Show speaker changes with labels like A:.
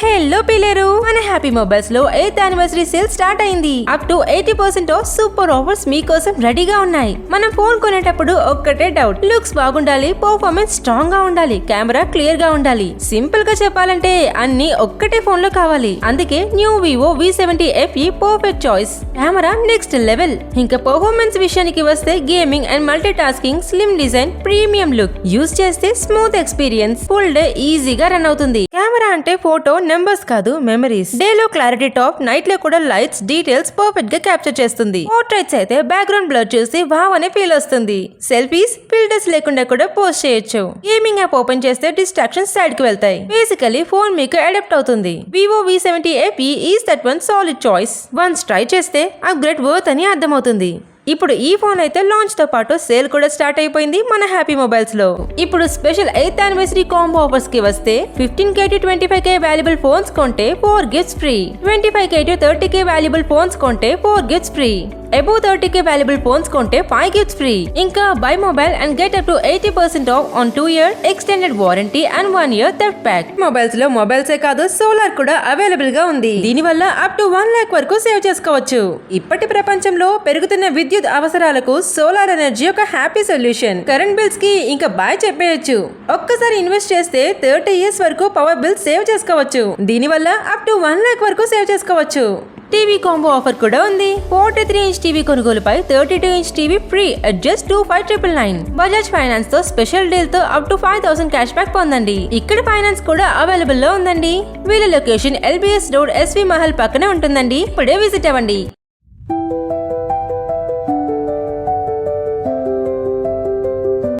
A: Hello పిల్లలు, మన happy mobiles లో 8th యానివర్సరీ సేల్ స్టార్ట్ అయింది. Up to 80% of super offers మీకోసం రెడీగా ఉన్నాయి. మనం ఫోన్ కొనేటప్పుడు ఒక్కటే డౌట్, లుక్స్ బాగుండాలి, పర్ఫార్మెన్స్ స్ట్రాంగ్ గా ఉండాలి, కెమెరా క్లియర్ గా ఉండాలి. సింపుల్ గా చెప్పాలంటే అన్ని ఒక్కటే ఫోన్ లో కావాలి. అందుకే new Vivo V70 FE perfect choice. Camera next level. ఇంకా పర్ఫార్మెన్స్ విషయానికి వస్తే gaming and multi tasking, slim design, premium look. Use చేస్తే స్మూత్ ఎక్స్పీరియన్స్, ఫుల్ డే ఈజీగా రన్ అవుతుంది. కెమెరా అంటే ఫోటో నెంబర్స్ కాదు, మెమరీస్. డే లో క్లారిటీ టాప్, నైట్ లో కూడా లైట్స్ డీటెయిల్స్ పర్ఫెక్ట్ గా క్యాప్చర్ చేస్తుంది. పోర్ట్రైట్స్ అయితే బ్యాక్గ్రౌండ్ బ్లర్ చూసి వావ్ అనే ఫీల్ వస్తుంది. సెల్ఫీస్ ఫిల్టర్స్ లేకుండా కూడా పోస్ట్ చేయొచ్చు. గేమింగ్ యాప్ ఓపెన్ చేస్తే డిస్ట్రాక్షన్స్ సైడ్ కి వెళ్తాయి. బేసికలీ ఫోన్ మీకు అడాప్ట్ అవుతుంది. Vivo V70 FE is that one solid choice. Once try చేస్తే అప్గ్రేడ్ వర్త్ అని అర్థమవుతుంది. ఇప్పుడు ఈ ఫోన్ అయితే లాంచ్ తో పాటు సేల్ కూడా స్టార్ట్ అయిపోయింది మన హ్యాపీ మొబైల్స్ లో. ఇప్పుడు special 8th anniversary combo offers కి వస్తే 15K to 25K valuable phones కొంటే 4 gifts free. 25K to 30K valuable phones కొంటే 4 gifts free. Above 30K valuable phones కొంటే 5 గిఫ్ట్స్ ఫ్రీ. ఇంకా by mobile and get up to 80% of on 2 year extended warranty and 1 year theft pack. Mobiles లో మొబైల్సే కాదు, solar కూడా available గా ఉంది. దీని వల్ల అప్ టు 1 lakh వరకు సేవ్ చేసుకోవచ్చు. ఇప్పటి ప్రపంచంలో పెరుగుతున్న విద్యుత్ అవసరాలకు సోలార్ ఎనర్జీ ఒక హ్యాపీ సొల్యూషన్. కరెంట్ బిల్స్ కి ఇంకా బాయ్ చెప్పేయచ్చు. ఒక్కసారి ఇన్వెస్ట్ చేస్తే 30 years వరకు పవర్ బిల్ సేవ్ చేసుకోవచ్చు. దీని వల్ల అప్ టు 1 lakh వరకు సేవ్ చేసుకోవచ్చు. టీవీ కాంబో ఆఫర్ కూడా ఉంది. 43-inch టీవీ కొనుగోలుపై 32-inch TV free at just 25,999. Bajaj finance తో స్పెషల్ డీల్ తో అప్ టు 5,000 క్యాష్ బ్యాక్ పొందండి. ఇక్కడ ఫైనాన్స్ కూడా అవైలబుల్ లో ఉందండి. వీళ్ళ location LBS road SV Mahal పక్కనే ఉంటుందండి. ఇప్పుడే విజిట్ అవ్వండి.